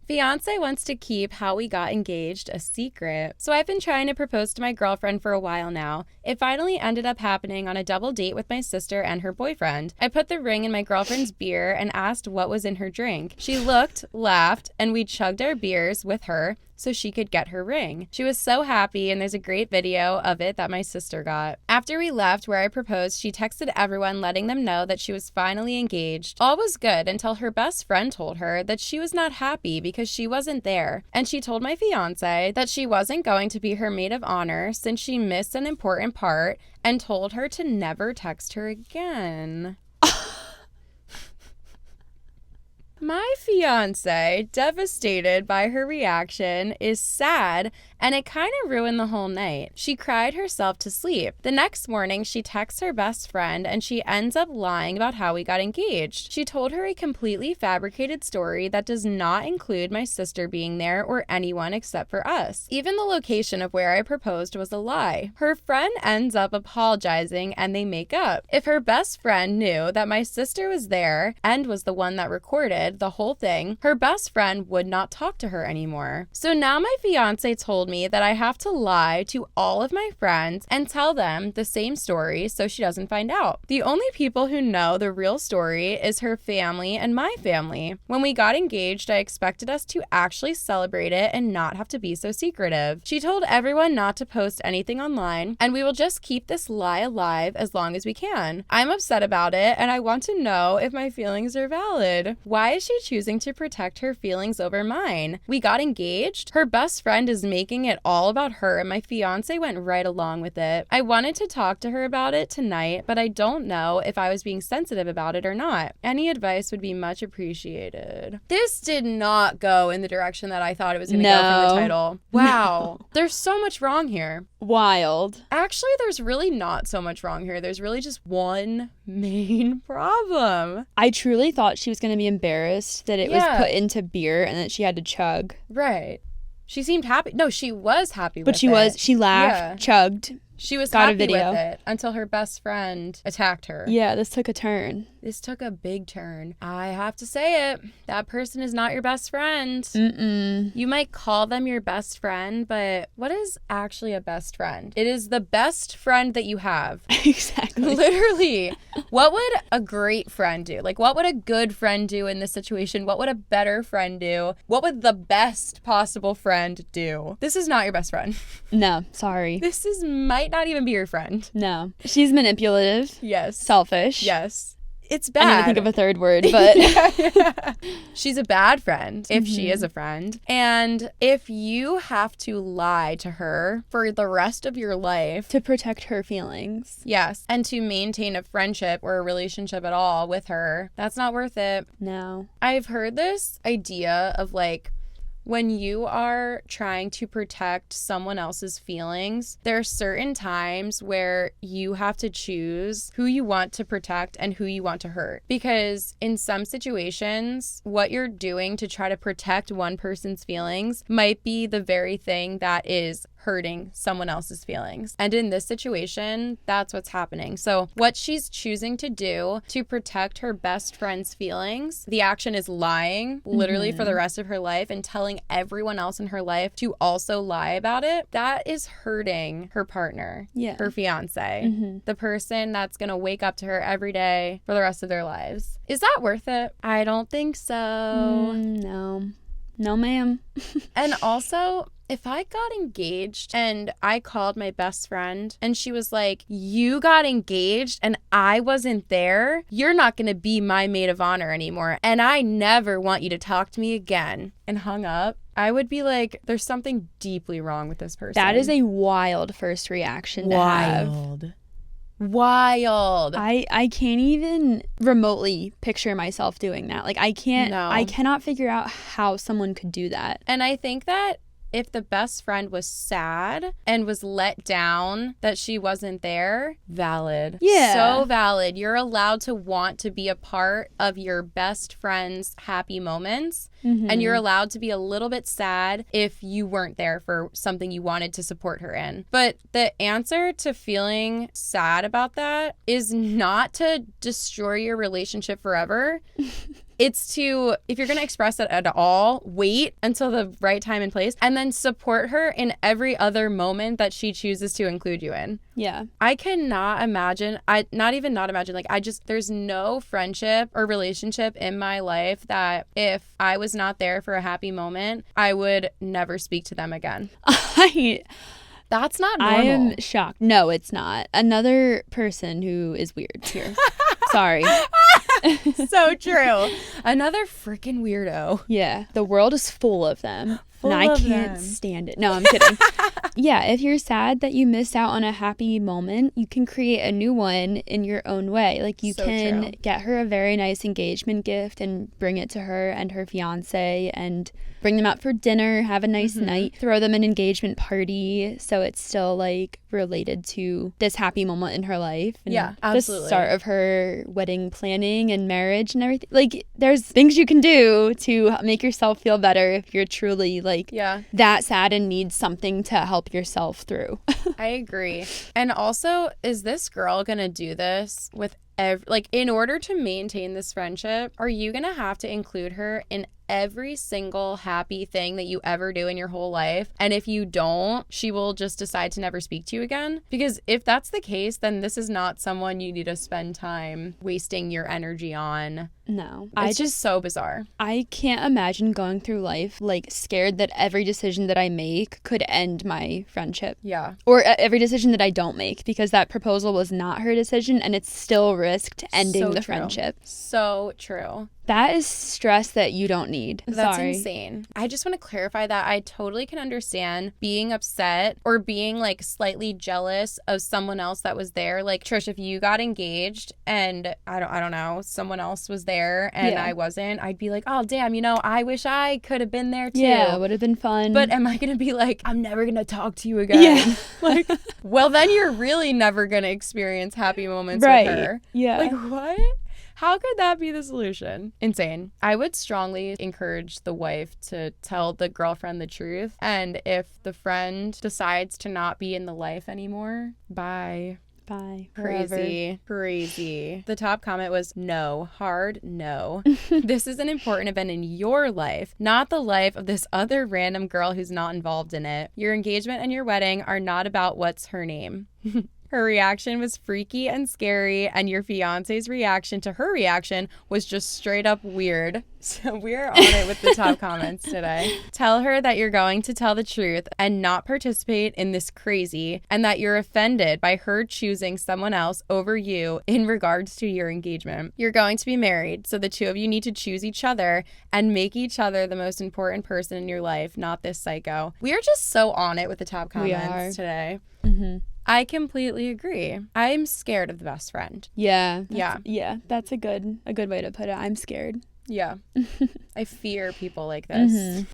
Fiance wants to keep how we got engaged a secret. So I've been trying to propose to my girlfriend for a while now. It finally ended up happening on a double date with my sister and her boyfriend. I put the ring in my girlfriend's beer and asked what was in her drink. She looked, laughed, and we chugged our beers with her so she could get her ring. She was so happy, and there's a great video of it that my sister got. After we left where I proposed, she texted everyone letting them know that she was finally engaged. All was good until her best friend told her that she was not happy because she wasn't there. And she told my fiance that she wasn't going to be her maid of honor since she missed an important part and told her to never text her again. My fiance, devastated by her reaction, is sad, and it kind of ruined the whole night. She cried herself to sleep. The next morning, she texts her best friend, and she ends up lying about how we got engaged. She told her a completely fabricated story that does not include my sister being there or anyone except for us. Even the location of where I proposed was a lie. Her friend ends up apologizing, and they make up. If her best friend knew that my sister was there and was the one that recorded the whole thing, her best friend would not talk to her anymore. So now my fiance told me that I have to lie to all of my friends and tell them the same story so she doesn't find out. The only people who know the real story is her family and my family. When we got engaged, I expected us to actually celebrate it and not have to be so secretive. She told everyone not to post anything online, and we will just keep this lie alive as long as we can. I'm upset about it, and I want to know if my feelings are valid. Why is she choosing to protect her feelings over mine? We got engaged. Her best friend is making it all about her, and my fiance went right along with it. I wanted to talk to her about it tonight, but I don't know if I was being sensitive about it or not. Any advice would be much appreciated. This did not go in the direction that I thought it was going to go from the title. Wow. No. There's so much wrong here. Wild. Actually, there's really not so much wrong here. There's really just one main problem. I truly thought she was going to be embarrassed that it was put into beer and that she had to chug. Right. She seemed happy. No, she was happy with it. But she laughed, chugged. She was happy with it until her best friend attacked her. Yeah, this took a turn. This took a big turn. I have to say it. That person is not your best friend. Mm-mm. You might call them your best friend, but what is actually a best friend? It is the best friend that you have. Exactly. Literally. What would a great friend do? Like, what would a good friend do in this situation? What would a better friend do? What would the best possible friend do? This is not your best friend. No, sorry. This might not even be your friend. No. She's manipulative. Yes. Selfish. Yes. It's bad. I need to think of a third word, but... yeah. She's a bad friend, if she is a friend. And if you have to lie to her for the rest of your life... to protect her feelings. Yes. And to maintain a friendship or a relationship at all with her, that's not worth it. No. I've heard this idea of, like, when you are trying to protect someone else's feelings, there are certain times where you have to choose who you want to protect and who you want to hurt. Because in some situations, what you're doing to try to protect one person's feelings might be the very thing that is hurting someone else's feelings. And in this situation, that's what's happening. So what she's choosing to do to protect her best friend's feelings, the action is lying literally for the rest of her life and telling everyone else in her life to also lie about it. That is hurting her partner, her fiance, the person that's going to wake up to her every day for the rest of their lives. Is that worth it? I don't think so. No. No, ma'am. And also, if I got engaged and I called my best friend and she was like, you got engaged and I wasn't there, you're not going to be my maid of honor anymore. And I never want you to talk to me again, and hung up, I would be like, there's something deeply wrong with this person. That is a wild first reaction to have. Wild. I can't even remotely picture myself doing that. Like, I cannot figure out how someone could do that. And I think that if the best friend was sad and was let down that she wasn't there, valid. Yeah. So valid. You're allowed to want to be a part of your best friend's happy moments. And you're allowed to be a little bit sad if you weren't there for something you wanted to support her in. But the answer to feeling sad about that is not to destroy your relationship forever. It's to, if you're going to express it at all, wait until the right time and place, and then support her in every other moment that she chooses to include you in. Yeah. I cannot imagine, there's no friendship or relationship in my life that if I was not there for a happy moment, I would never speak to them again. That's not normal. I am shocked. No, it's not. Another person who is weird here. Sorry. So true. Another freaking weirdo. Yeah. The world is full of them. And I can't stand it. No, I'm kidding. Yeah, if you're sad that you missed out on a happy moment, you can create a new one in your own way. Like you can get her a very nice engagement gift and bring it to her and her fiance and bring them out for dinner, have a nice night, throw them an engagement party so it's still like related to this happy moment in her life. And yeah, absolutely. The start of her wedding planning and marriage and everything. Like there's things you can do to make yourself feel better if you're truly like that sad and need something to help yourself through. I agree. And also, is this girl gonna do this with in order to maintain this friendship, are you gonna have to include her in every single happy thing that you ever do in your whole life? And if you don't, she will just decide to never speak to you again? Because if that's the case, then this is not someone you need to spend time wasting your energy on. No. It's just so bizarre. I can't imagine going through life like scared that every decision that I make could end my friendship. Yeah. Or every decision that I don't make, because that proposal was not her decision and it's still risked ending the friendship. So true. That is stress that you don't need. That's insane. I just want to clarify that I totally can understand being upset or being like slightly jealous of someone else that was there. Like Trish, if you got engaged and I don't know, someone else was there and I wasn't, I'd be like, oh damn, I wish I could have been there too. Yeah, it would have been fun. But am I going to be like, I'm never going to talk to you again? Yeah. Like, well, then you're really never going to experience happy moments with her. Yeah. Like what? How could that be the solution? Insane. I would strongly encourage the wife to tell the girlfriend the truth. And if the friend decides to not be in the life anymore, bye. Bye. Crazy. The top comment was no. Hard no. This is an important event in your life, not the life of this other random girl who's not involved in it. Your engagement and your wedding are not about what's her name. Her reaction was freaky and scary, and your fiance's reaction to her reaction was just straight up weird. So we're on it with the top comments today. Tell her that you're going to tell the truth and not participate in this crazy, and that you're offended by her choosing someone else over you in regards to your engagement. You're going to be married, so the two of you need to choose each other and make each other the most important person in your life, not this psycho. We are just so on it with the top comments today. Mm-hmm. I completely agree. I'm scared of the best friend. Yeah. That's a good way to put it. I'm scared. Yeah. I fear people like this.